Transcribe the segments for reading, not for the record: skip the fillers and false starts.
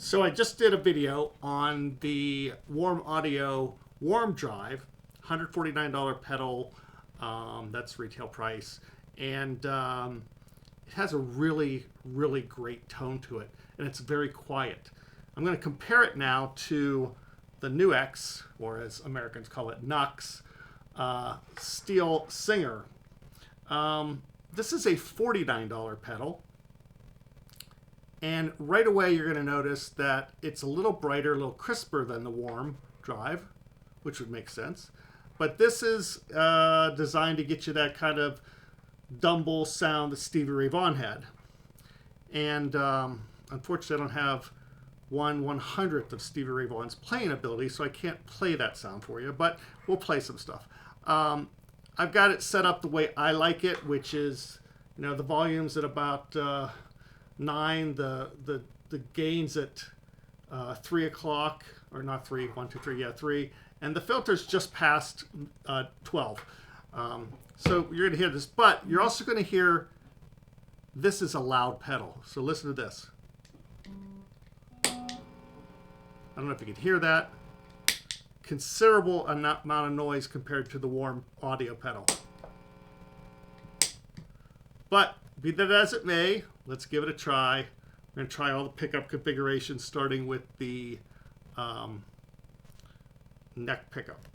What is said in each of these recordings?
So I just did a video on the Warm Audio Warm Drive, $149 pedal. That's retail price, and it has a really great tone to it, and it's very quiet. I'm going to compare it now to the NUX, or as Americans call it, Nux, Steel Singer. This is a $49 pedal. And right away, you're going to notice that it's a little brighter, a little crisper than the Warm Drive, which would make sense. But this is designed to get you that kind of dumble sound that Stevie Ray Vaughan had. And unfortunately, I don't have 1/100th of Stevie Ray Vaughan's playing ability, so I can't play that sound for you, but we'll play some stuff. I've got it set up the way I like it, which is, the volume's at about 9, the gains at 3 o'clock, or not 3, 1, 2, 3, 3, and the filter's just past 12. So you're going to hear this, but you're also going to hear this is a loud pedal. So listen to this. I don't know if you can hear that. Considerable amount of noise compared to the Warm Audio pedal. But be that as it may, let's give it a try. We're going to try all the pickup configurations, starting with the neck pickup.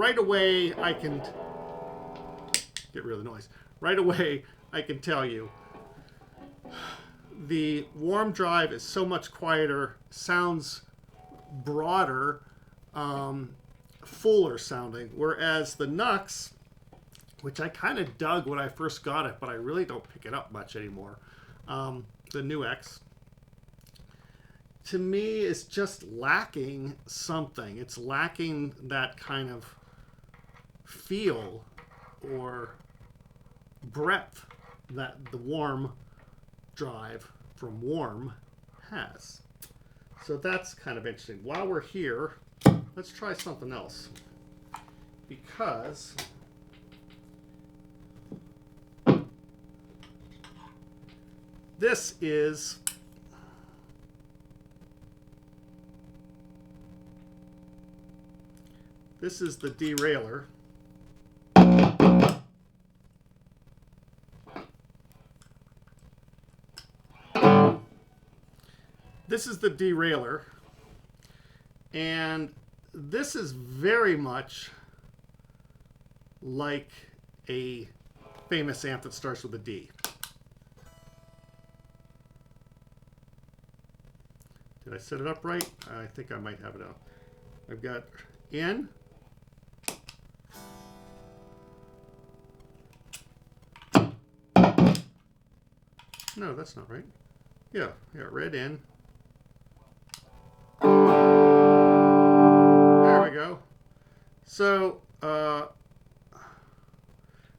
right away I can get rid of the noise. Right away I can tell you the warm drive is so much quieter, sounds broader, fuller sounding, whereas the Nux, which I kind of dug when I first got it, but I really don't pick it up much anymore, the NUX, to me is just lacking something. It's lacking that kind of feel or breadth that the warm drive from Warm has. So that's kind of interesting. While we're here, let's try something else, because this is the derailleur. This is the derailleur, and this is very much like a famous amp that starts with a D. Did I set it up right? I think I might have it out. I've got in, no, that's not right. Yeah, red in. There we go. So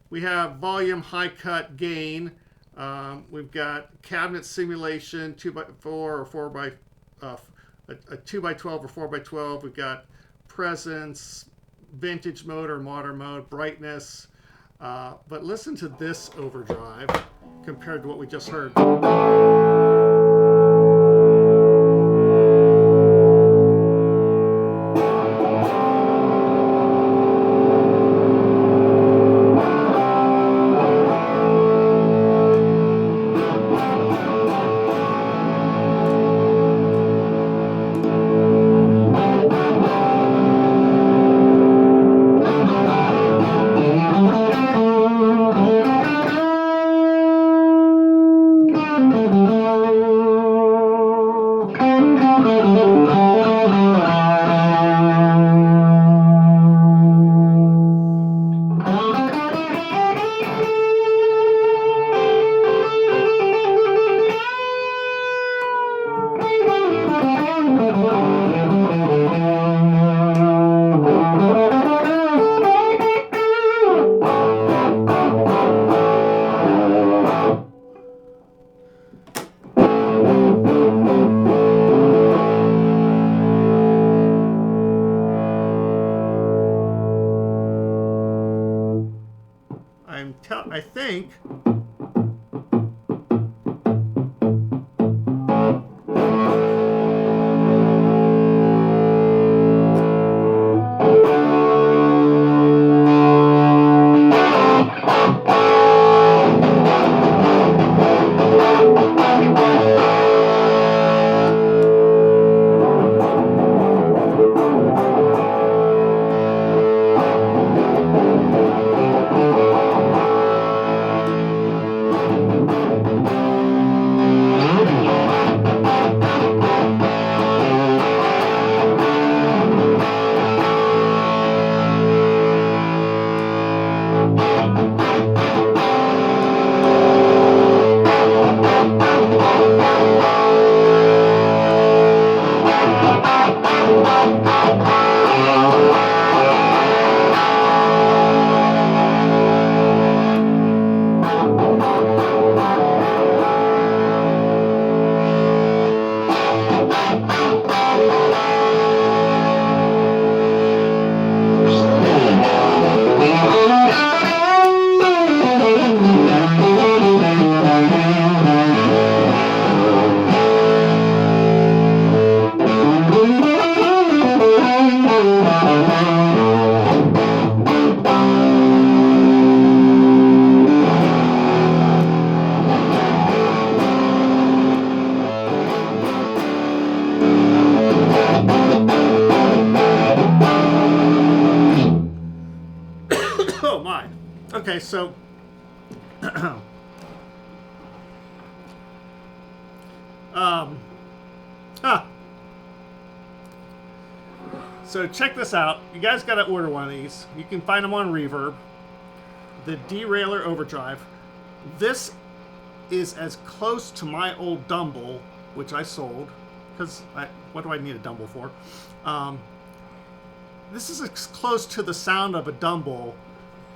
we have volume, high cut, gain. We've got cabinet simulation, 2x4 or 4x a 2x12 or 4x12. We've got presence, vintage mode or modern mode, brightness. But listen to this overdrive compared to what we just heard. I think Okay, so so check this out. You guys got to order one of these. You can find them on Reverb. The Derailer Overdrive. This is as close to my old Dumble, which I sold, because what do I need a Dumble for? This is as close to the sound of a Dumble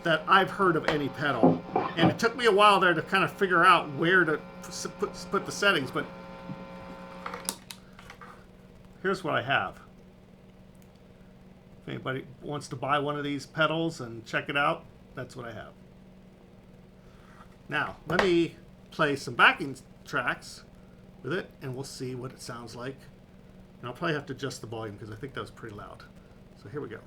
that I've heard of any pedal. And it took me a while there to kind of figure out where to put the settings, but here's what I have. If anybody wants to buy one of these pedals and check it out, that's what I have. Now, let me play some backing tracks with it, and we'll see what it sounds like. And I'll probably have to adjust the volume because I think that was pretty loud. So here we go.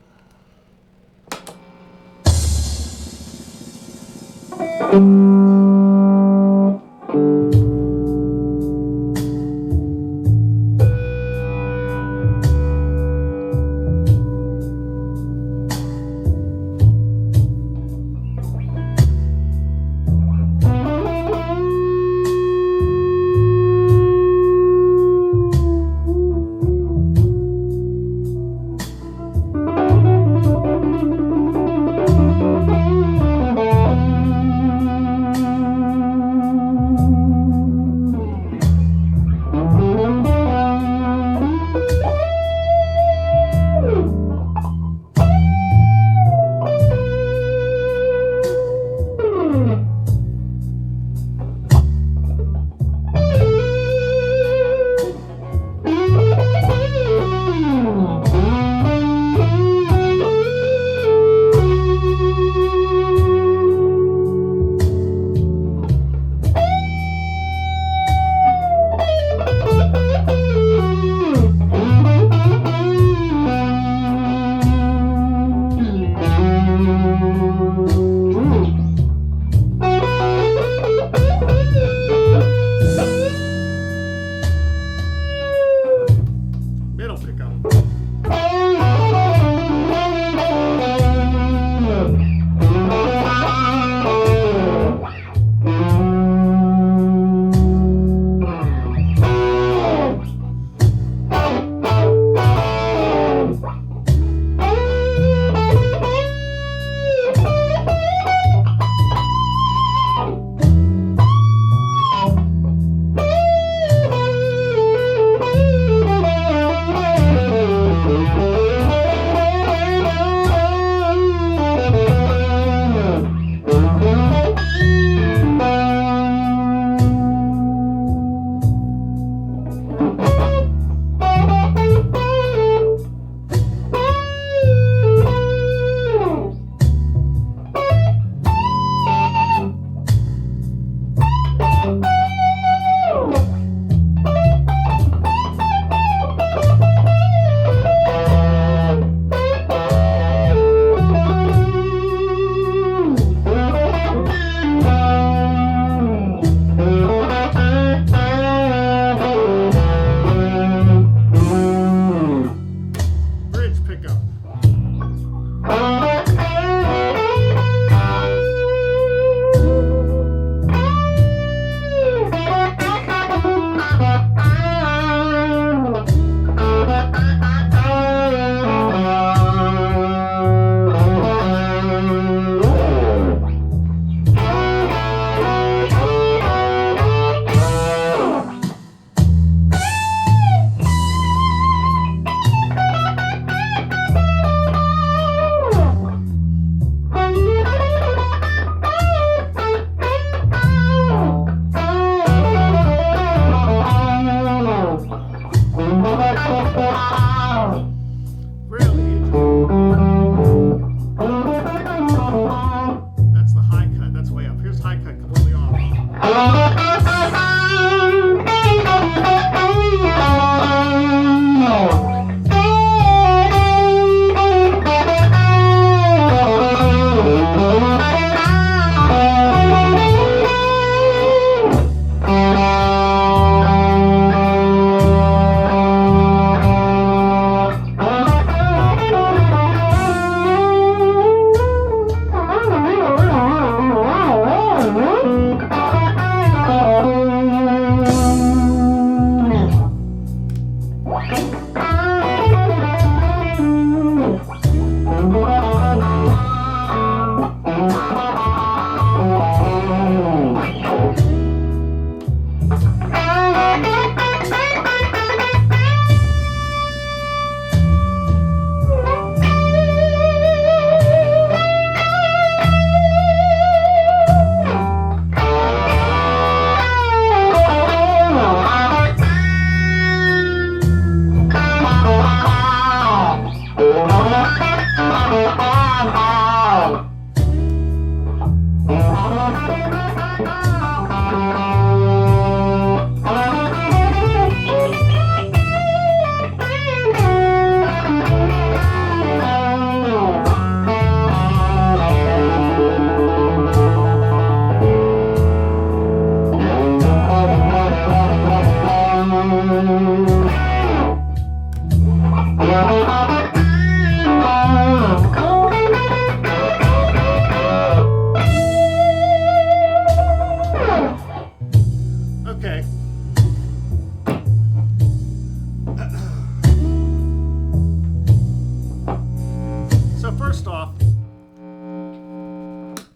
So first off,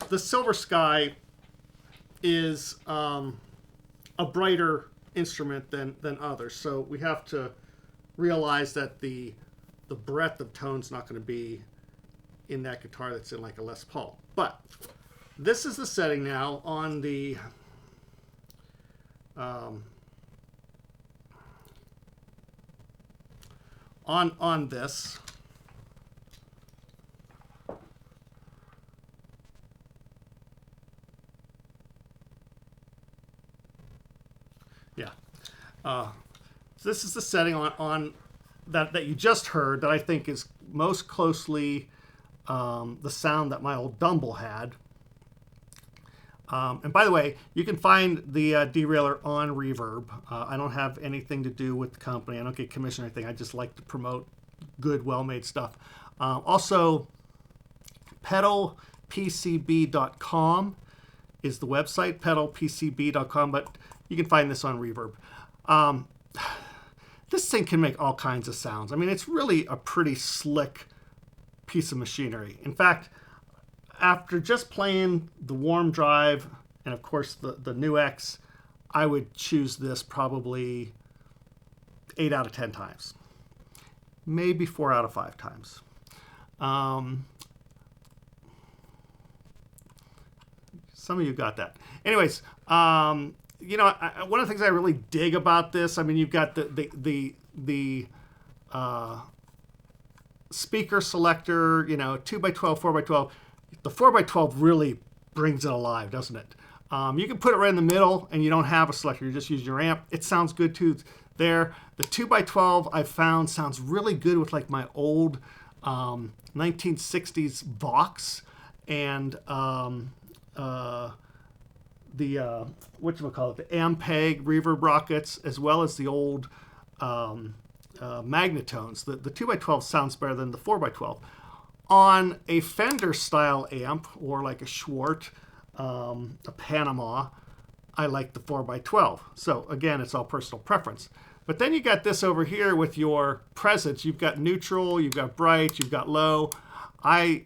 the Silver Sky is a brighter instrument than others. So we have to realize that the breadth of tone's not going to be in that guitar that's in like a Les Paul. But this is the setting now on the on this. Yeah. So this is the setting on that you just heard that I think is most closely the sound that my old Dumble had. And by the way, you can find the derailleur on Reverb. I don't have anything to do with the company. I don't get commission or anything. I just like to promote good, well-made stuff. Also, pedalpcb.com is the website, pedalpcb.com, but you can find this on Reverb. This thing can make all kinds of sounds. I mean, it's really a pretty slick piece of machinery. In fact, after just playing the Warm Drive and of course the NuX, I would choose this probably 8 out of 10 times, maybe 4 out of 5 times. Some of you got that. Anyways, you know, one of the things I really dig about this, I mean, you've got the speaker selector, you know, 2x12, 4x12. The 4x12 really brings it alive, doesn't it? You can put it right in the middle and you don't have a selector. You just use your amp. It sounds good too there. The 2x12 I've found sounds really good with like my old 1960s Vox and the whatchamacallit, the Ampeg reverb rockets, as well as the old Magnetones. The 2x12 sounds better than the 4x12. On a Fender style amp or like a Schwartz, a Panama, I like the 4x12. So again, it's all personal preference. But then you got this over here with your presets. You've got neutral, you've got bright, you've got low. I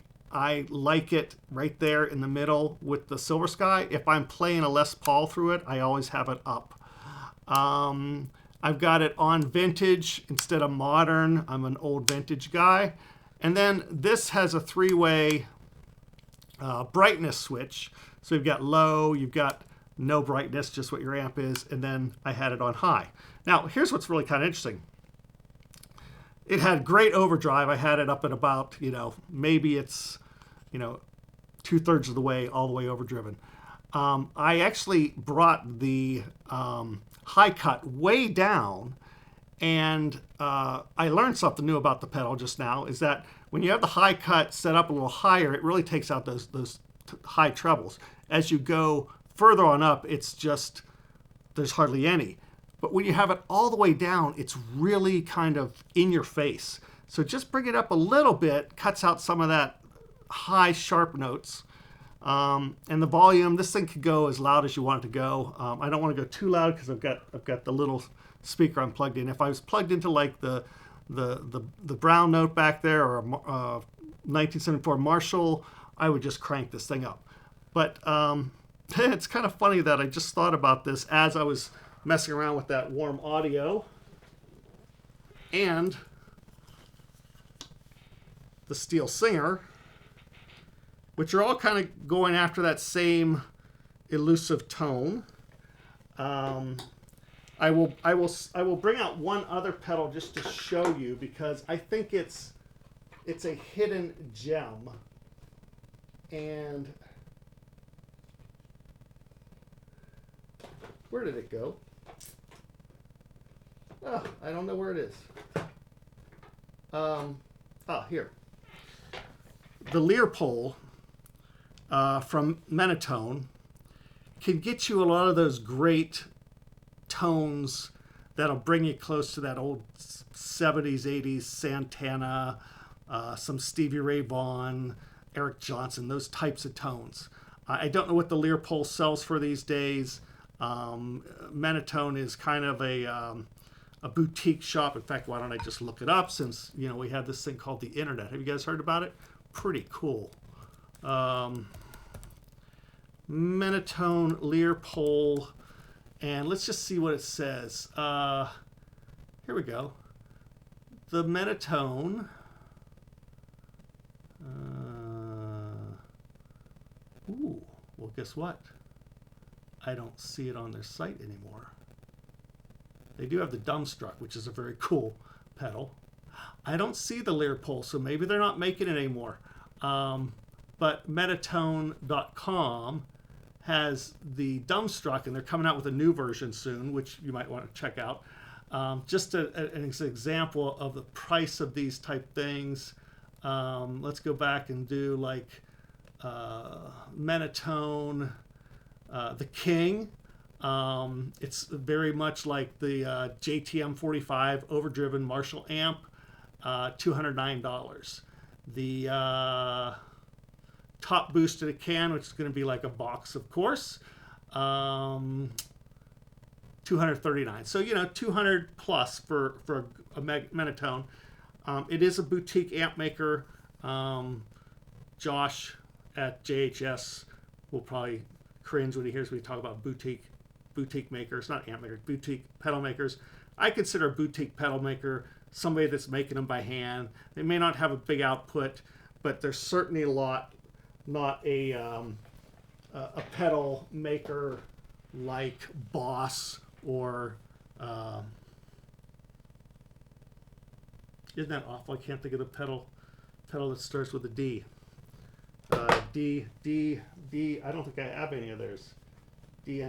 like it right there in the middle with the Silver Sky. If I'm playing a Les Paul through it, I always have it up. I've got it on vintage instead of modern. I'm an old vintage guy. And then this has a 3-way brightness switch. So you've got low, you've got no brightness, just what your amp is, and then I had it on high. Now, here's what's really kind of interesting. It had great overdrive. I had it up at about, you know, maybe it's, you know, 2/3 of the way, all the way overdriven. I actually brought the high cut way down, and I learned something new about the pedal just now, is that when you have the high cut set up a little higher, it really takes out those high trebles. As you go further on up, it's just, there's hardly any. But when you have it all the way down, it's really kind of in your face. So just bring it up a little bit, cuts out some of that high sharp notes. And the volume, this thing could go as loud as you want it to go. I don't want to go too loud because I've got the little speaker I'm plugged in. If I was plugged into like the brown note back there or a 1974 Marshall, I would just crank this thing up. But it's kind of funny that I just thought about this as I was messing around with that Warm Audio and the Steel Singer, which are all kind of going after that same elusive tone. I will bring out one other pedal just to show you, because I think it's a hidden gem. And where did it go? Oh, I don't know where it is. Here. The Leopold from Menatone can get you a lot of those great tones that'll bring you close to that old 70s, 80s Santana, some Stevie Ray Vaughan, Eric Johnson, those types of tones. I don't know what the Leopold sells for these days. Menatone is kind of a boutique shop. In fact, why don't I just look it up, since, you know, we have this thing called the internet. Have you guys heard about it? pretty cool. Menatone Lear pole, and let's just see what it says. Here we go. The Menatone. Ooh, well, guess what? I don't see it on their site anymore. They do have the Dumbstruck, which is a very cool pedal. I don't see the Lear pole, so maybe they're not making it anymore. But Menatone.com has the Dumbstruck, and they're coming out with a new version soon, which you might want to check out. Just an example of the price of these type things. Let's go back and do like Menatone, the King. It's very much like the JTM 45 overdriven Marshall amp, $209. The top boost to the can, which is going to be like a box, of course, $239. So, you know, 200 plus for a Menatone. It is a boutique amp maker. Josh at JHS will probably cringe when he hears me talk about boutique makers, not amp makers, boutique pedal makers. I consider a boutique pedal maker somebody that's making them by hand. They may not have a big output, but they're certainly not a pedal maker like Boss or isn't that awful? I can't think of the pedal that starts with a D. D. I don't think I have any of theirs. D.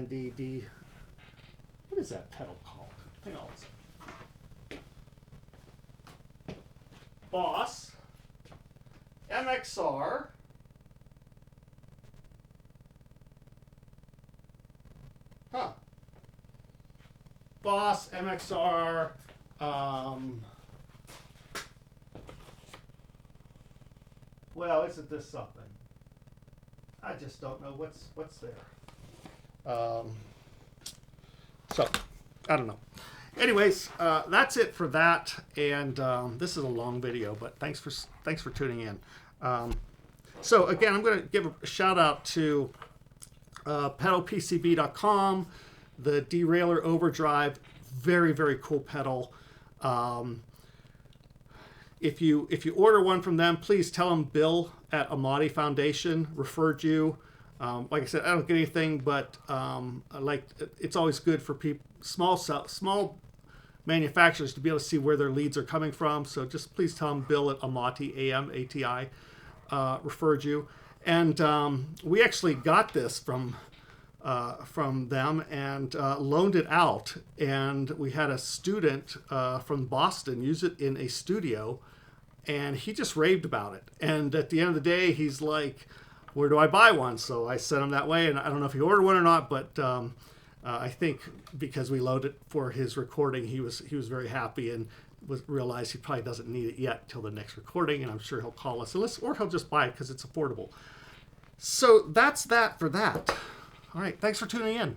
What is that pedal called? Hang on. Boss. MXR. Boss, MXR. Well, isn't this something? I just don't know what's there. So, I don't know. Anyways, that's it for that, and this is a long video, but thanks for tuning in. So again, I'm going to give a shout out to pedalpcb.com, the Derailleur Overdrive, very, very cool pedal. If you order one from them, please tell them Bill at Amati Foundation referred you. Like I said, I don't get anything, but it's always good for people, small manufacturers, to be able to see where their leads are coming from. So just please tell them Bill at Amati, AMATI, referred you. And we actually got this from them and loaned it out. And we had a student from Boston use it in a studio, and he just raved about it. And at the end of the day, he's like, where do I buy one? So I sent him that way, and I don't know if he ordered one or not, but I think because we loaded it for his recording, he was very happy and realized he probably doesn't need it yet till the next recording, and I'm sure he'll call us, or he'll just buy it because it's affordable. So that's that for that. All right, thanks for tuning in.